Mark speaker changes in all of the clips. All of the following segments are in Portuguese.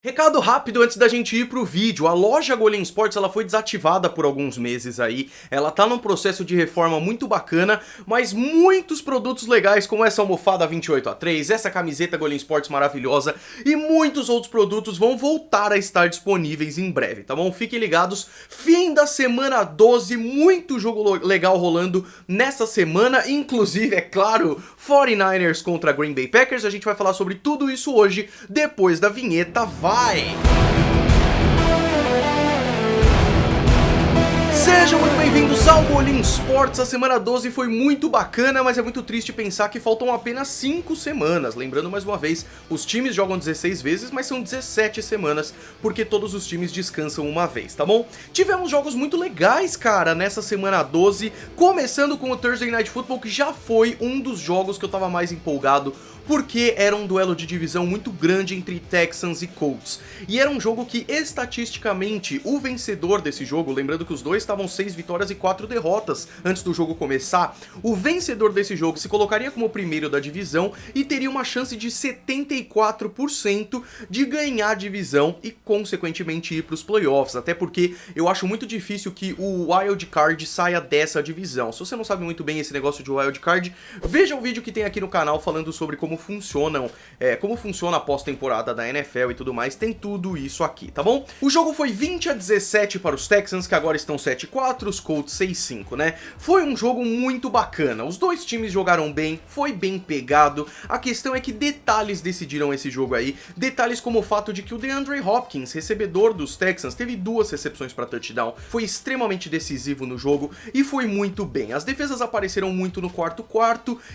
Speaker 1: Recado rápido antes da gente ir pro vídeo, a loja Golim Sports ela foi desativada por alguns meses aí, ela tá num processo de reforma muito bacana, mas muitos produtos legais como essa almofada 28A3, essa camiseta Golim Sports maravilhosa e muitos outros produtos vão voltar a estar disponíveis em breve, tá bom? Fiquem ligados, fim da semana 12, muito jogo legal rolando nessa semana, inclusive, é claro, 49ers contra Green Bay Packers, a gente vai falar sobre tudo isso hoje, depois da vinheta, vai! Sejam muito bem-vindos ao Golim Sports. A semana 12 foi muito bacana, mas é muito triste pensar que faltam apenas 5 semanas. Lembrando mais uma vez, os times jogam 16 vezes, mas são 17 semanas, porque todos os times descansam uma vez, tá bom? Tivemos jogos muito legais, cara, nessa semana 12, começando com o Thursday Night Football, que já foi um dos jogos que eu tava mais empolgado, porque era um duelo de divisão muito grande entre Texans e Colts. E era um jogo que, estatisticamente, o vencedor desse jogo, lembrando que os dois estavam 6 vitórias e 4 derrotas antes do jogo começar, o vencedor desse jogo se colocaria como o primeiro da divisão e teria uma chance de 74% de ganhar a divisão e, consequentemente, ir para os playoffs. Até porque eu acho muito difícil que o Wild Card saia dessa divisão. Se você não sabe muito bem esse negócio de Wild Card, veja o vídeo que tem aqui no canal falando sobre como funciona a pós-temporada da NFL e tudo mais, tem tudo isso aqui, tá bom? O jogo foi 20-17 para os Texans, que agora estão 7-4, os Colts 6-5, né? Foi um jogo muito bacana, os dois times jogaram bem, foi bem pegado, a questão é que detalhes decidiram esse jogo aí, detalhes como o fato de que o DeAndre Hopkins, recebedor dos Texans, teve 2 recepções para touchdown, foi extremamente decisivo no jogo e foi muito bem. As defesas apareceram muito no quarto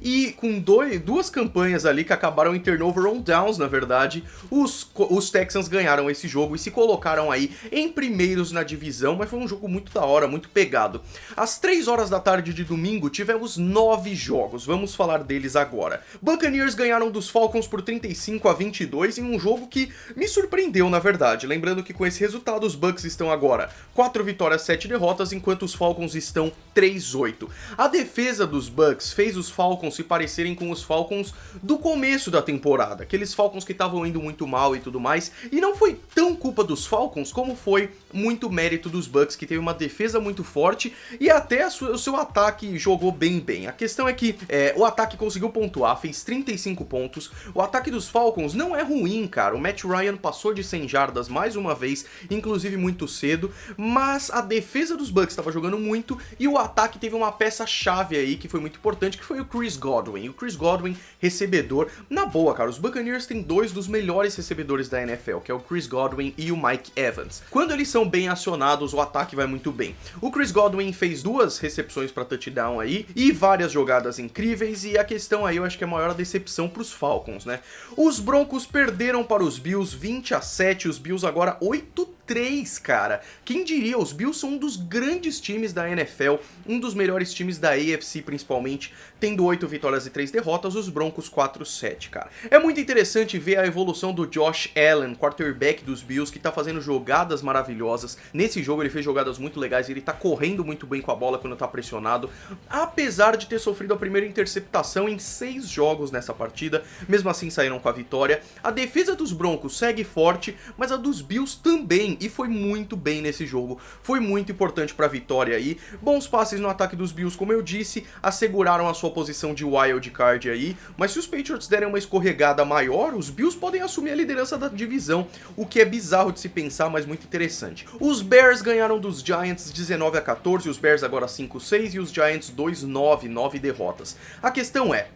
Speaker 1: e com duas campanhas ali que acabaram em turnover on downs, na verdade, os Texans ganharam esse jogo e se colocaram aí em primeiros na divisão, mas foi um jogo muito da hora, muito pegado. Às 3 horas da tarde de domingo tivemos 9 jogos, vamos falar deles agora. Buccaneers ganharam dos Falcons por 35-22 em um jogo que me surpreendeu, na verdade, lembrando que com esse resultado os Bucs estão agora 4 vitórias, 7 derrotas, enquanto os Falcons estão 3-8. A defesa dos Bucs fez os Falcons se parecerem com os Falcons do começo da temporada, aqueles Falcons que estavam indo muito mal e tudo mais, e não foi tão culpa dos Falcons como foi muito mérito dos Bucs, que teve uma defesa muito forte e até o seu ataque jogou bem. A questão é que o ataque conseguiu pontuar, fez 35 pontos, o ataque dos Falcons não é ruim, cara, o Matt Ryan passou de 100 jardas mais uma vez, inclusive muito cedo, mas a defesa dos Bucs estava jogando muito e o ataque teve uma peça-chave aí que foi muito importante, que foi o Chris Godwin. O Chris Godwin, recebedor, na boa, cara, os Buccaneers têm 2 dos melhores recebedores da NFL, que é o Chris Godwin e o Mike Evans. Quando eles são bem acionados, o ataque vai muito bem. O Chris Godwin fez 2 recepções para touchdown aí e várias jogadas incríveis, e a questão aí eu acho que é a maior decepção para os Falcons, né? Os Broncos perderam para os Bills 20-7, os Bills agora 8-3, cara. Quem diria, os Bills são um dos grandes times da NFL, um dos melhores times da AFC principalmente, tendo 8 vitórias e 3 derrotas, os Broncos 4-7, cara. É muito interessante ver a evolução do Josh Allen, quarterback dos Bills, que tá fazendo jogadas maravilhosas. Nesse jogo ele fez jogadas muito legais, ele tá correndo muito bem com a bola quando tá pressionado, apesar de ter sofrido a primeira interceptação em 6 jogos nessa partida, mesmo assim saíram com a vitória. A defesa dos Broncos segue forte, mas a dos Bills também, e foi muito bem nesse jogo, foi muito importante pra vitória aí. Bons passes no ataque dos Bills, como eu disse, asseguraram a sua posição de wild card aí, mas se os Patriots derem uma escorregada maior, os Bills podem assumir a liderança da divisão, o que é bizarro de se pensar, mas muito interessante. Os Bears ganharam dos Giants 19-14, os Bears agora 5-6 e os Giants 2-9, 9 derrotas. A questão é,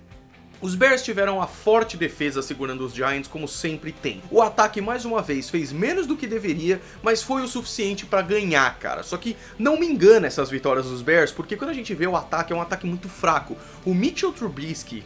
Speaker 1: os Bears tiveram a forte defesa segurando os Giants, como sempre tem. O ataque, mais uma vez, fez menos do que deveria, mas foi o suficiente pra ganhar, cara. Só que não me engana essas vitórias dos Bears, porque quando a gente vê o ataque, é um ataque muito fraco. O Mitchell Trubisky,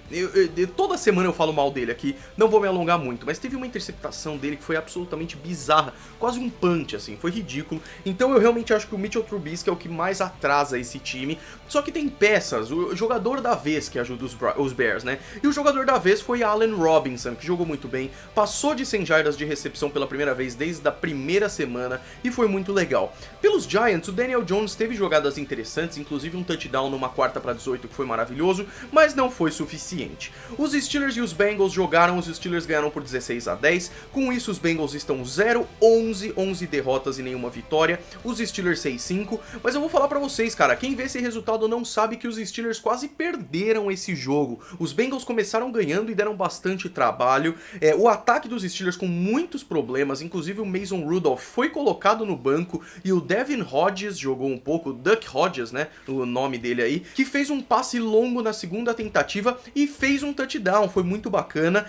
Speaker 1: toda semana eu falo mal dele aqui, não vou me alongar muito, mas teve uma interceptação dele que foi absolutamente bizarra, quase um punch, assim, foi ridículo. Então eu realmente acho que o Mitchell Trubisky é o que mais atrasa esse time, só que tem peças, o jogador da vez que ajuda os Bears, né? e o jogador da vez foi Allen Robinson, que jogou muito bem, passou de 100 jardas de recepção pela primeira vez desde a primeira semana e foi muito legal. Pelos Giants, o Daniel Jones teve jogadas interessantes, inclusive um touchdown numa 4ª para 18 que foi maravilhoso, mas não foi suficiente. Os Steelers e os Bengals jogaram, os Steelers ganharam por 16-10, com isso os Bengals estão 0-11, 11 derrotas e nenhuma vitória, os Steelers 6-5, mas eu vou falar pra vocês, cara, quem vê esse resultado não sabe que os Steelers quase perderam esse jogo. Os Bengals começaram ganhando e deram bastante trabalho, o ataque dos Steelers com muitos problemas, inclusive o Mason Rudolph foi colocado no banco e o Devin Hodges jogou um pouco, Duck Hodges, né, o nome dele aí, que fez um passe longo na segunda tentativa e fez um touchdown, foi muito bacana,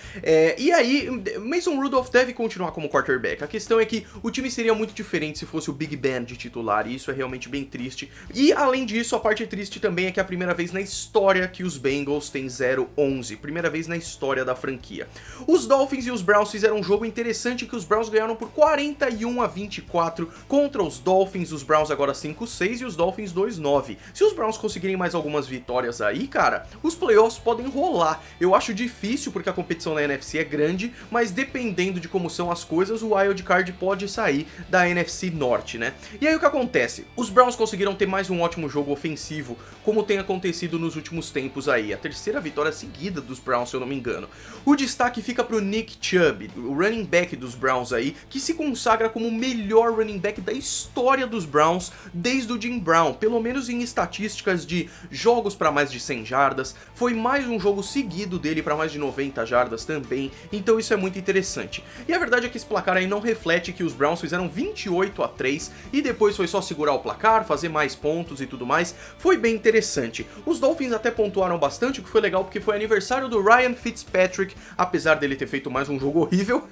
Speaker 1: e aí Mason Rudolph deve continuar como quarterback. A questão é que o time seria muito diferente se fosse o Big Ben de titular, e isso é realmente bem triste. E além disso, a parte triste também é que é a primeira vez na história que os Bengals têm 0-11, primeira vez na história da franquia. Os Dolphins e os Browns fizeram um jogo interessante que os Browns ganharam por 41-24 contra os Dolphins, os Browns agora 5-6 e os Dolphins 2-9. Se os Browns conseguirem mais algumas vitórias aí, cara, os playoffs podem rolar. Eu acho difícil porque a competição na NFC é grande, mas dependendo de como são as coisas, o Wild Card pode sair da NFC Norte, né? E aí o que acontece? Os Browns conseguiram ter mais um ótimo jogo ofensivo, como tem acontecido nos últimos tempos aí. A terceira vitória seguida dos Browns, se eu não me engano. O destaque fica pro Nick Chubb, o running back dos Browns aí, que se consagra como o melhor running back da história dos Browns desde o Jim Brown, pelo menos em estatísticas de jogos para mais de 100 jardas. Foi mais um jogo seguido dele para mais de 90 jardas também, então isso é muito interessante. E a verdade é que esse placar aí não reflete que os Browns fizeram 28-3 e depois foi só segurar o placar, fazer mais pontos e tudo mais. Foi bem interessante. Os Dolphins até pontuaram bastante, o que foi legal porque foi aniversário do Ryan Fitzpatrick, apesar dele ter feito mais um jogo horrível,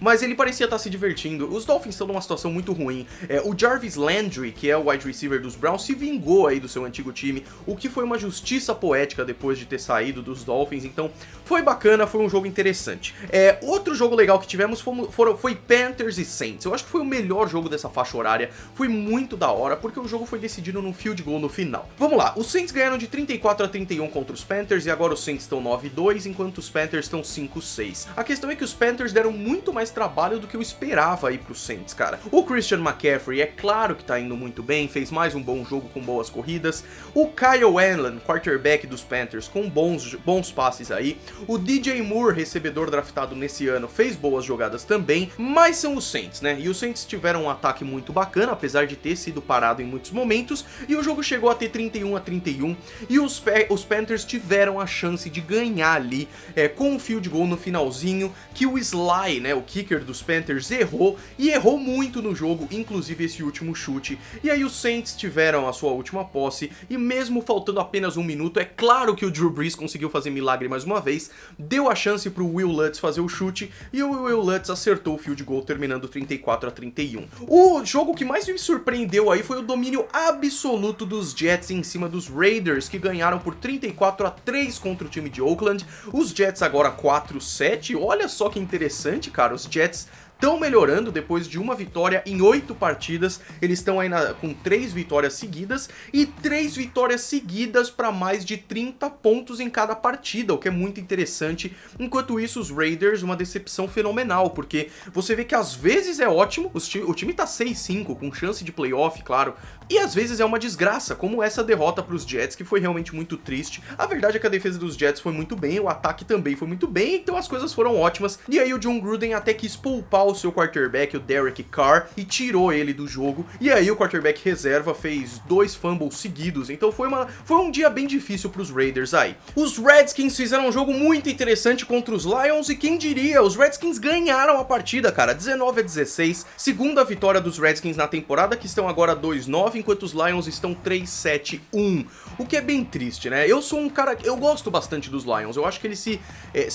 Speaker 1: mas ele parecia estar se divertindo. Os Dolphins estão numa situação muito ruim. O Jarvis Landry, que é o wide receiver dos Browns, se vingou aí do seu antigo time, o que foi uma justiça poética depois de ter saído dos Dolphins, então foi bacana, foi um jogo interessante. Outro jogo legal que tivemos foi Panthers e Saints. Eu acho que foi o melhor jogo dessa faixa horária, foi muito da hora, porque o jogo foi decidido num field goal no final. Vamos lá, os Saints ganharam de 34-31 contra os Panthers, e agora os Saints estão 9-2, enquanto os Panthers estão 5-6. A questão é que os Panthers deram muito mais trabalho do que eu esperava aí pros Saints, cara. O Christian McCaffrey, é claro que tá indo muito bem, fez mais um bom jogo com boas corridas. O Kyle Allen, quarterback dos Panthers, com bons passes aí. O DJ Moore, recebedor draftado nesse ano, fez boas jogadas também, mas são os Saints, né? E os Saints tiveram um ataque muito bacana, apesar de ter sido parado em muitos momentos, e o jogo chegou a ter 31-31, e os Panthers tiveram a chance de ganhar ali, com um field goal no finalzinho, que o Sly, né, o kicker dos Panthers, errou, e errou muito no jogo, inclusive esse último chute. E aí os Saints tiveram a sua última posse, e mesmo faltando apenas um minuto, é claro que o Drew Brees conseguiu fazer milagre mais uma vez, deu a chance pro Will Lutz fazer o chute, e o Will Lutz acertou o field goal, terminando 34-31. O jogo que mais me surpreendeu aí foi o domínio absoluto dos Jets em cima dos Raiders, que ganharam por 34-3 contra o time de Oakland. Os Jets agora 4-7, olha só que interessante, cara, os Jets estão melhorando depois de uma vitória em 8 partidas, eles estão aí com 3 vitórias seguidas e 3 vitórias seguidas para mais de 30 pontos em cada partida, o que é muito interessante. Enquanto isso, os Raiders, uma decepção fenomenal, porque você vê que às vezes é ótimo, o time tá 6-5, com chance de playoff, claro, e às vezes é uma desgraça, como essa derrota para os Jets, que foi realmente muito triste. A verdade é que a defesa dos Jets foi muito bem, o ataque também foi muito bem, então as coisas foram ótimas, e aí o John Gruden até quis poupar o seu quarterback, o Derek Carr, e tirou ele do jogo, e aí o quarterback reserva fez 2 fumbles seguidos, então foi um dia bem difícil para os Raiders aí. Os Redskins fizeram um jogo muito interessante contra os Lions, e quem diria, os Redskins ganharam a partida, cara, 19-16, segunda vitória dos Redskins na temporada, que estão agora 2-9, enquanto os Lions estão 3-7-1, o que é bem triste, né? Eu sou um cara, eu gosto bastante dos Lions, eu acho que eles se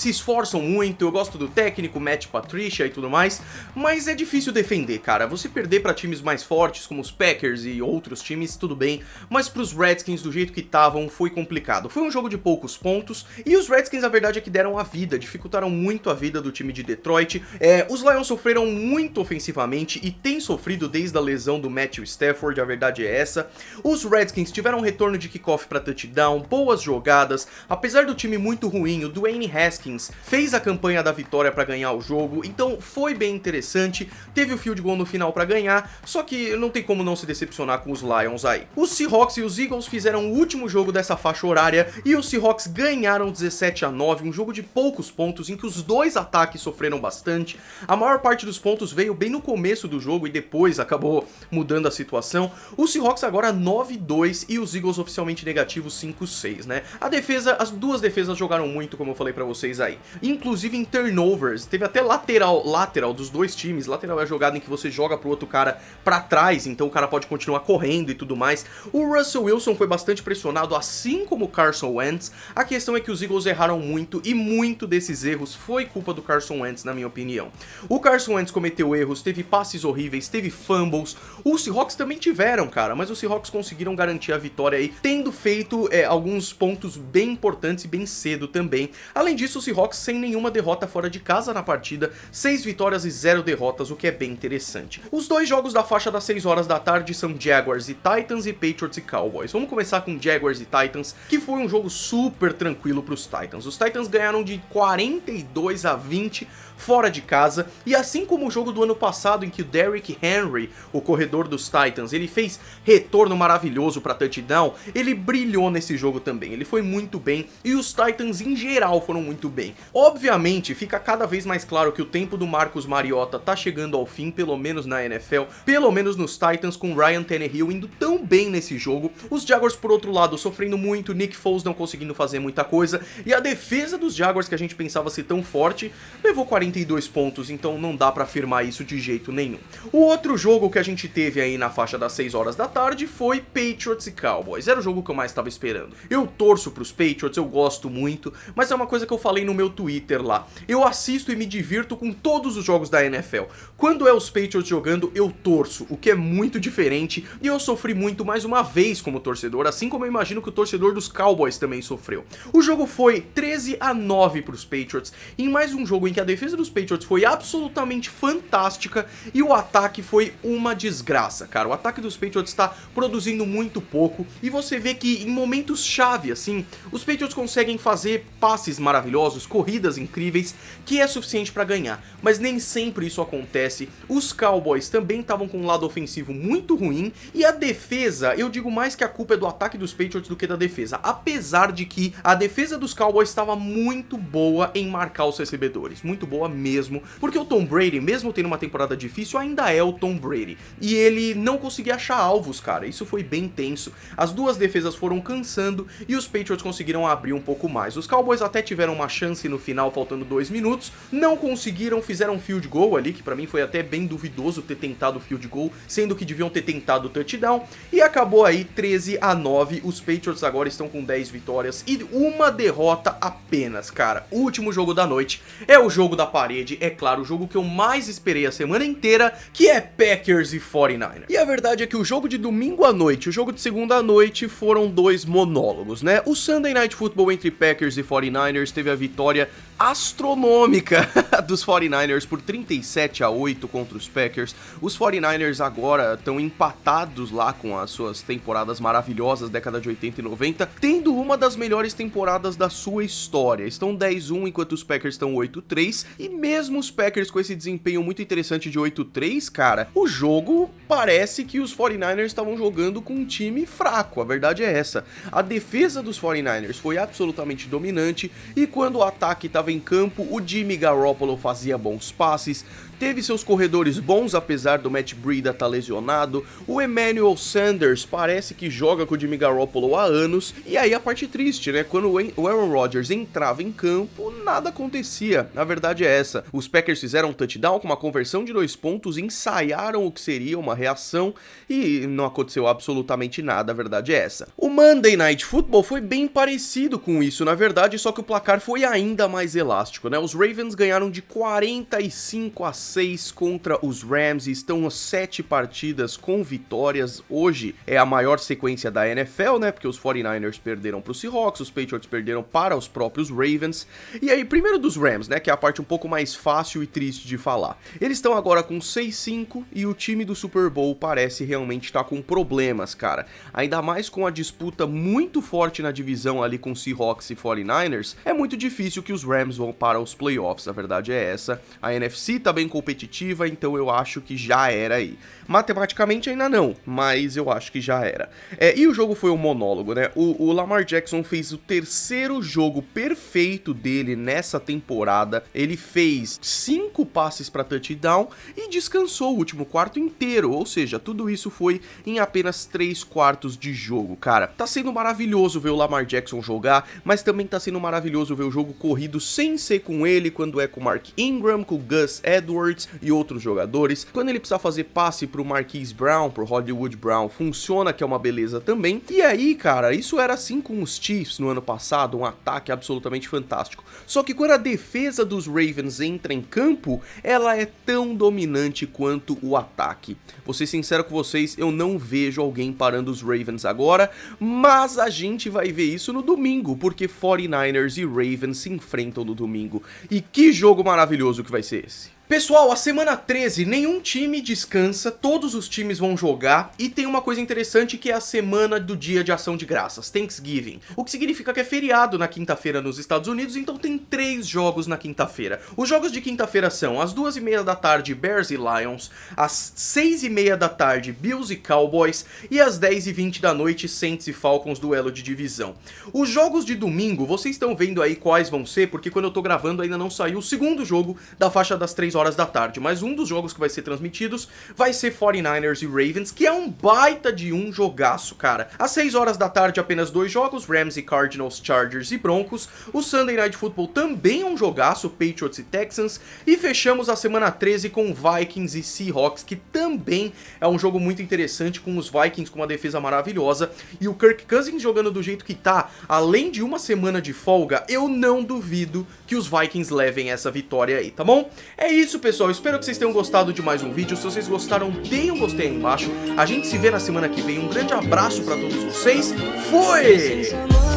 Speaker 1: esforçam muito, eu gosto do técnico, Matt Patricia e tudo mais, mais, mas é difícil defender, cara. Você perder pra times mais fortes, como os Packers e outros times, tudo bem, mas pros Redskins, do jeito que estavam, foi complicado. Foi um jogo de poucos pontos, e os Redskins, a verdade é que deram a vida, dificultaram muito a vida do time de Detroit. Os Lions sofreram muito ofensivamente, e têm sofrido desde a lesão do Matthew Stafford, a verdade é essa. Os Redskins tiveram um retorno de kickoff pra touchdown, boas jogadas, apesar do time muito ruim, o Dwayne Haskins fez a campanha da vitória pra ganhar o jogo, então foi bem interessante, teve o field goal no final pra ganhar, só que não tem como não se decepcionar com os Lions aí. Os Seahawks e os Eagles fizeram o último jogo dessa faixa horária e os Seahawks ganharam 17-9, um jogo de poucos pontos em que os dois ataques sofreram bastante. A maior parte dos pontos veio bem no começo do jogo e depois acabou mudando a situação. Os Seahawks agora 9-2 e os Eagles oficialmente negativos 5-6, né? A defesa, as duas defesas jogaram muito, como eu falei pra vocês aí. Inclusive em turnovers, teve até lateral dos dois times. Lateral é a jogada em que você joga pro outro cara pra trás, então o cara pode continuar correndo e tudo mais. O Russell Wilson foi bastante pressionado, assim como o Carson Wentz. A questão é que os Eagles erraram muito, e muito desses erros foi culpa do Carson Wentz, na minha opinião. O Carson Wentz cometeu erros, teve passes horríveis, teve fumbles. Os Seahawks também tiveram, cara, mas os Seahawks conseguiram garantir a vitória aí, tendo feito alguns pontos bem importantes e bem cedo também. Além disso, os Seahawks sem nenhuma derrota fora de casa na partida, 6 vitórias e 0 derrotas, o que é bem interessante. Os dois jogos da faixa das 6 horas da tarde são Jaguars e Titans e Patriots e Cowboys. Vamos começar com Jaguars e Titans, que foi um jogo super tranquilo para os Titans. Os Titans ganharam de 42-20 fora de casa, e assim como o jogo do ano passado em que o Derrick Henry, o corredor dos Titans, ele fez retorno maravilhoso para touchdown, ele brilhou nesse jogo também, ele foi muito bem, e os Titans em geral foram muito bem. Obviamente, fica cada vez mais claro que o tempo do Marcus Mariota tá chegando ao fim, pelo menos na NFL, pelo menos nos Titans, com Ryan Tannehill indo tão bem nesse jogo. Os Jaguars, por outro lado, sofrendo muito, Nick Foles não conseguindo fazer muita coisa, e a defesa dos Jaguars, que a gente pensava ser tão forte, levou 42 pontos, então não dá pra afirmar isso de jeito nenhum. O outro jogo que a gente teve aí na faixa das 6 horas da tarde foi Patriots e Cowboys. Era o jogo que eu mais estava esperando. Eu torço pros Patriots, eu gosto muito, mas é uma coisa que eu falei no meu Twitter lá. Eu assisto e me divirto com todos os jogos da NFL. Quando é os Patriots jogando, eu torço, o que é muito diferente, e eu sofri muito mais uma vez como torcedor, assim como eu imagino que o torcedor dos Cowboys também sofreu. O jogo foi 13-9 pros Patriots, em mais um jogo em que a defesa dos Patriots foi absolutamente fantástica e o ataque foi uma desgraça, cara. O ataque dos Patriots tá produzindo muito pouco, e você vê que em momentos chave, assim, os Patriots conseguem fazer passes maravilhosos, corridas incríveis, que é suficiente pra ganhar, mas nem sempre isso acontece. Os Cowboys também estavam com um lado ofensivo muito ruim, e a defesa, eu digo mais que a culpa é do ataque dos Patriots do que da defesa, apesar de que a defesa dos Cowboys estava muito boa em marcar os recebedores, muito boa mesmo, porque o Tom Brady, mesmo tendo uma temporada difícil, ainda é o Tom Brady, e ele não conseguia achar alvos, cara. Isso foi bem tenso. As duas defesas foram cansando e os Patriots conseguiram abrir um pouco mais. Os Cowboys até tiveram uma chance no final, faltando 2 minutos, não conseguiram, fizeram um field goal ali, que pra mim foi até bem duvidoso ter tentado o field goal, sendo que deviam ter tentado o touchdown, e acabou aí 13-9. Os Patriots agora estão com 10 vitórias e uma derrota apenas, cara. O último jogo da noite é o jogo da parede, é claro, o jogo que eu mais esperei a semana inteira, que é Packers e 49ers. E a verdade é que o jogo de domingo à noite e o jogo de segunda à noite foram dois monólogos, né? O Sunday Night Football entre Packers e 49ers teve a vitória astronômica dos 49ers por 37-8 contra os Packers. Os 49ers agora estão empatados lá com as suas temporadas maravilhosas, década de 80 e 90, tendo uma das melhores temporadas da sua história. Estão 10-1 enquanto os Packers estão 8-3, e mesmo os Packers com esse desempenho muito interessante de 8-3, cara, o jogo parece que os 49ers estavam jogando com um time fraco, a verdade é essa. A defesa dos 49ers foi absolutamente dominante, e quando o ataque estava em campo, o Jimmy Garoppolo fazia bons passes, teve seus corredores bons, apesar do Matt Breida estar lesionado. O Emmanuel Sanders parece que joga com o Jimmy Garoppolo há anos. E aí a parte triste, né? Quando o Aaron Rodgers entrava em campo, nada acontecia. A verdade é essa. Os Packers fizeram um touchdown com uma conversão de 2 pontos, ensaiaram o que seria uma reação e não aconteceu absolutamente nada. A verdade é essa. O Monday Night Football foi bem parecido com isso, na verdade, só que o placar foi ainda mais elástico, né? Os Ravens ganharam de 45-7 6 contra os Rams e estão às 7 partidas com vitórias. Hoje é a maior sequência da NFL, né? Porque os 49ers perderam para os Seahawks, os Patriots perderam para os próprios Ravens. E aí, primeiro dos Rams, né? Que é a parte um pouco mais fácil e triste de falar. Eles estão agora com 6-5 e o time do Super Bowl parece realmente estar com problemas, cara. Ainda mais com a disputa muito forte na divisão ali com Seahawks e 49ers, é muito difícil que os Rams vão para os playoffs, a verdade é essa. A NFC tá bem competitiva, então eu acho que já era aí. Matematicamente ainda não, mas eu acho que já era. E o jogo foi um monólogo, né? O Lamar Jackson fez o terceiro jogo perfeito dele nessa temporada. Ele fez 5 passes para touchdown e descansou o último quarto inteiro, ou seja, tudo isso foi em apenas 3 quartos de jogo, cara. Tá sendo maravilhoso ver o Lamar Jackson jogar, mas também tá sendo maravilhoso ver o jogo corrido sem ser com ele, quando é com o Mark Ingram, com o Gus Edwards e outros jogadores. Quando ele precisa fazer passe pro Marquise Brown, pro Hollywood Brown, funciona, que é uma beleza também. E aí, cara, isso era assim com os Chiefs no ano passado, um ataque absolutamente fantástico. Só que quando a defesa dos Ravens entra em campo, ela é tão dominante quanto o ataque. Vou ser sincero com vocês, eu não vejo alguém parando os Ravens agora, mas a gente vai ver isso no domingo, porque 49ers e Ravens se enfrentam no domingo. E que jogo maravilhoso que vai ser esse! Pessoal, a semana 13, nenhum time descansa, todos os times vão jogar e tem uma coisa interessante que é a semana do Dia de Ação de Graças, Thanksgiving, o que significa que é feriado na quinta-feira nos Estados Unidos, então tem 3 jogos na quinta-feira. Os jogos de quinta-feira são às 2h30 da tarde Bears e Lions, às 6h30 da tarde Bills e Cowboys e às 10h20 da noite Saints e Falcons, duelo de divisão. Os jogos de domingo, vocês estão vendo aí quais vão ser, porque quando eu tô gravando ainda não saiu o segundo jogo da faixa das 3 horas da tarde, mas um dos jogos que vai ser transmitidos vai ser 49ers e Ravens, que é um baita de um jogaço, cara. Às 6 horas da tarde apenas 2 jogos, Rams e Cardinals, Chargers e Broncos. O Sunday Night Football também é um jogaço, Patriots e Texans. E fechamos a semana 13 com Vikings e Seahawks, que também é um jogo muito interessante, com os Vikings com uma defesa maravilhosa e o Kirk Cousins jogando do jeito que tá, além de uma semana de folga, eu não duvido que os Vikings levem essa vitória aí, tá bom? É isso, pessoal, espero que vocês tenham gostado de mais um vídeo. Se vocês gostaram, deem um gostei aí embaixo. A gente se vê na semana que vem. Um grande abraço pra todos vocês. Fui!